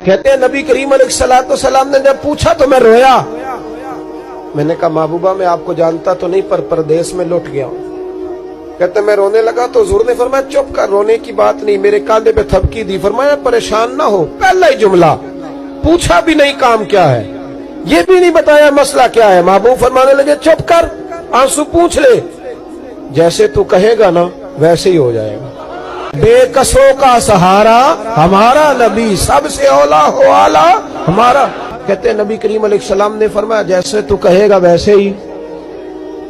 कहते हैं नबी करीम अलैहिस्सलाम ने जब पूछा तो मैं रोया। मैंने कहा महबूबा मैं आपको जानता तो नहीं पर परदेश में लौट गया हूं। कहते मैं रोने लगा तो हुजूर ने फरमाया चुप कर, रोने की बात नहीं। मेरे कांधे पे थपकी दी, फरमाया परेशान ना हो। पहला ही जुमला, पूछा भी नहीं काम क्या है, ये भी नहीं बताया मसला क्या है। महबूब फरमाने लगे चुप कर, आंसू पूछ ले, जैसे तू कहेगा ना वैसे ही हो जाएगा। बेकसों का सहारा हमारा नबी, सबसे औला हो आला हमारा। कहते हैं नबी करीम अलैहिस्सलाम ने फरमाया जैसे तू कहेगा वैसे ही।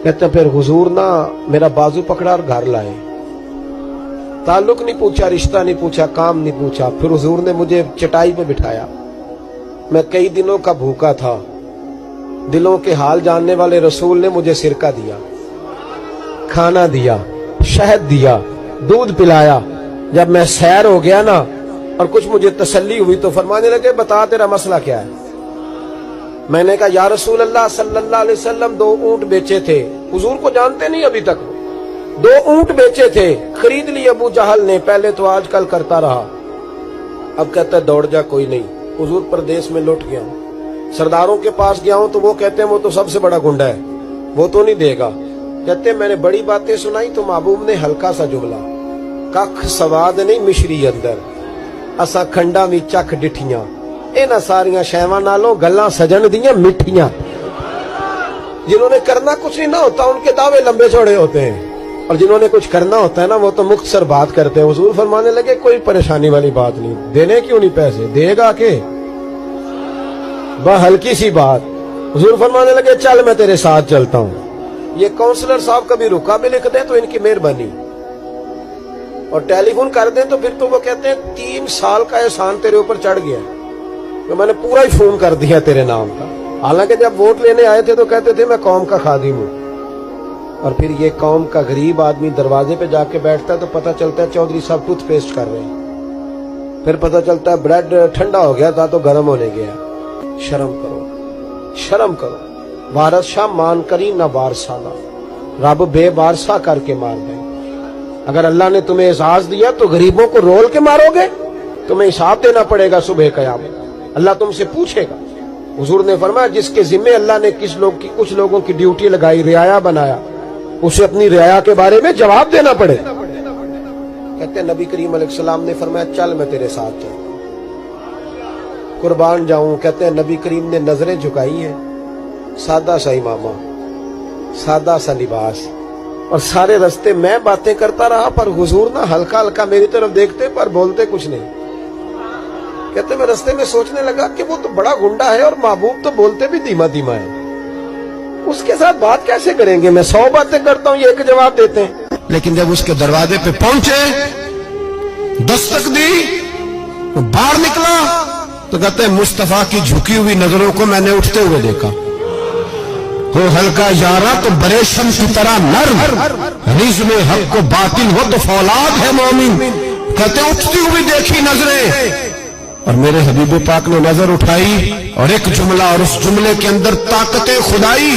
कहते फिर हुजूर ना मेरा बाजू पकड़ा और घर लाए। ताल्लुक नहीं पूछा, रिश्ता नहीं पूछा, काम नहीं पूछा। फिर हुजूर ने मुझे चटाई पे बिठाया। मैं कई दिनों का भूखा था। दिलों के हाल जानने वाले रसूल ने मुझे सिरका दिया, खाना दिया, शहद दिया, दूध पिलाया। जब मैं सैर हो गया ना और कुछ मुझे तसल्ली हुई तो फरमाने लगे बता तेरा मसला क्या है। मैंने कहा या रसूल अल्लाह सल्लल्लाहु अलैहि वसल्लम 2 ऊंट बेचे थे। हुजूर को जानते नहीं अभी तक। 2 ऊंट बेचे थे, खरीद लिए अबू जहल ने। पहले तो आजकल करता रहा, अब कहता है दौड़ जा, कोई नहीं। हुजूर प्रदेश में लौट गया हूं, सरदारों के पास गया हूं तो वो कहते हैं वो तो सबसे बड़ा गुंडा है, वो तो नहीं देगा। कहते मैंने बड़ी बातें सुनाई तो महबूब ने हल्का सा जुमला, कख सवाद नहीं मिश्री अंदर, असा खंडा भी चख डिठियां, इन्हां सारियां शैवां नालों गल्लां सजन दियां मिठियां। जिन्होंने करना कुछ नहीं ना होता उनके दावे लंबे चौड़े होते हैं, और जिन्होंने कुछ करना होता है ना वो तो मुख्तसर बात करते हैं। हुजूर फरमाने लगे कोई परेशानी वाली बात नहीं, देने क्यों नहीं पैसे, देगा के बस हल्की सी बात। हुजूर फरमाने लगे चल मैं तेरे साथ चलता हूं। ये काउंसलर साहब कभी रुका भी लिख दें तो इनकी मेहरबानी, और टेलीफोन कर दें तो फिर तो वो कहते हैं 3 साल का एहसान तेरे ऊपर चढ़ गया, तो मैंने पूरा ही फोन कर दिया तेरे नाम का। हालांकि जब वोट लेने आए थे तो कहते थे मैं कौम का खादिम हूं, और फिर ये कौम का गरीब आदमी दरवाजे पे जाके बैठता है तो पता चलता है चौधरी साहब टूथपेस्ट कर रहे हैं, फिर पता चलता है ब्रेड ठंडा हो गया था तो गर्म होने गया। शर्म करो, शर्म करो। वारस शाह मान करी ना वारसाना, रब बेवारसा करके मार दे। अगर अल्लाह ने तुम्हें एजाज दिया तो गरीबों को रोल के मारोगे, तुम्हें हिसाब देना पड़ेगा सुबह कयामत, अल्लाह तुमसे पूछेगा। हुजूर ने फरमाया जिसके जिम्मे अल्लाह ने कुछ लोगों की ड्यूटी लगाई, रियाया बनाया, उसे अपनी रियाया के बारे में जवाब देना पड़े। कहते हैं नबी करीम अलैहिस्सलाम ने फरमाया चल मैं तेरे साथ चलता हूं, कुर्बान जाऊं। कहते हैं नबी करीम ने नजरें झुकाई हैं, सादा सा इमामा, सादा सा लिबास, और सारे रास्ते मैं बातें करता रहा पर हुजूर ना हल्का हल्का मेरी तरफ देखते पर बोलते कुछ नहीं। कहते मैं रास्ते में सोचने लगा कि वो तो बड़ा गुंडा है और महबूब तो बोलते भी धीमा धीमा है, उसके साथ बात कैसे करेंगे। मैं 100 बातें करता हूं, ये एक जवाब देते हैं। लेकिन जब उसके दरवाजे पे पहुंचे, दस्तक दी, वो बाहर निकला तो कहते हैं मुस्तफा की झुकी हुई नजरों को मैंने उठते हुए देखा। हो हल्का यारा तो बरेशम की तरह नर्म, रिज़्म हक को बातिल हो तो फौलाद है मोमिन। कहते उठती हुई देखी नजरें, और मेरे हबीब पाक ने नजर उठाई और एक जुमला, और उस जुमले के अंदर ताकत खुदाई।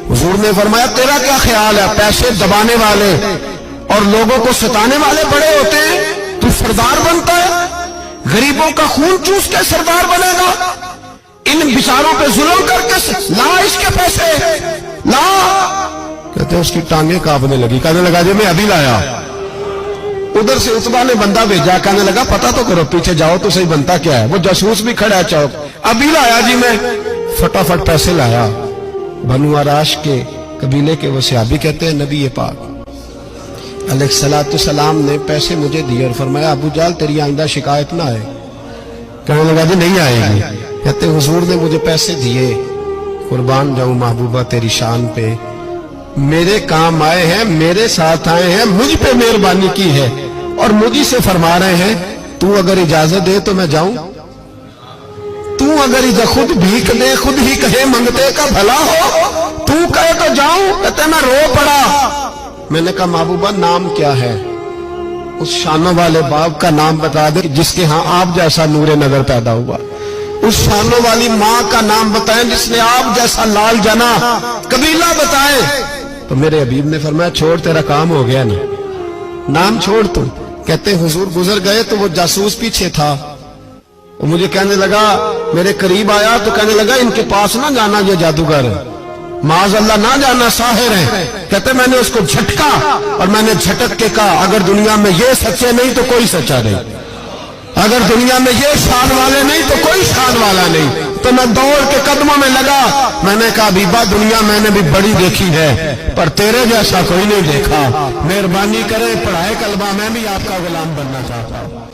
हुजूर ने फरमाया तेरा क्या ख्याल है, पैसे दबाने वाले और लोगों को सताने वाले बड़े होते हैं, तू सरदार बनता है, गरीबों का खून चूस के सरदार बनेगा, इन बिचारों पे जुल्म करके ला इसके पैसे ला। कहते उसकी टांगे कांपने लगी, कहने लगा जी मैं अभी लाया। उधर से उत्बा ने बंदा भेजा, कहने लगा पता तो करो, पीछे जाओ तो सही बनता क्या है। वो जासूस भी खड़ा है चौक, अभी लाया जी मैं। फटाफट पैसे लाया। बनु आराश के कबीले के वो सहाबी कहते हैं नबी पाक अलैहिस्सलाम ने पैसे मुझे दिए और फरमाया अबू जाल तेरी आइंदा शिकायत ना आए। कहने लगा जी नहीं आएगी। कहते हुजूर ने मुझे पैसे दिए, कुर्बान जाऊं महबूबा तेरी शान पे, मेरे काम आए हैं, मेरे साथ आए हैं, मुझ पे मेहरबानी की है, और मुझी से फरमा रहे हैं तू अगर इजाजत दे तो मैं जाऊं, तू अगर खुद भीख दे, खुद ही कहे मंगते का भला हो, तू कहे तो जाऊं। कहते मैं रो पड़ा। मैंने कहा महबूबा नाम क्या है, उस शानों वाले बाप का नाम बता दे जिसके यहाँ आप जैसा नूरे नजर पैदा हुआ, उस शानों वाली माँ का नाम बताएं जिसने आप जैसा लाल जना, कबीला बताएं। तो मेरे हबीब ने फरमाया छोड़ तेरा काम हो गया ना, नाम छोड़ तू। कहते हुजूर गुजर गए तो वो जासूस पीछे था, وہ مجھے کہنے لگا، میرے قریب آیا تو کہنے لگا ان کے پاس نہ جانا یہ جادوگر، معاذ اللہ نہ جانا، ساحر ہیں۔ کہتے میں نے اس کو جھٹکا اور میں نے جھٹک کے کہا اگر دنیا میں یہ سچے نہیں تو کوئی سچا نہیں، اگر دنیا میں یہ شان والے نہیں تو کوئی شان والا نہیں۔ تو میں دوڑ کے قدموں میں لگا، میں نے کہا بیبا دنیا میں نے بھی بڑی دیکھی ہے پر تیرے جیسا کوئی نہیں دیکھا، مہربانی کرے پڑھائے کلمہ، میں بھی آپ کا غلام بننا چاہتا ہوں۔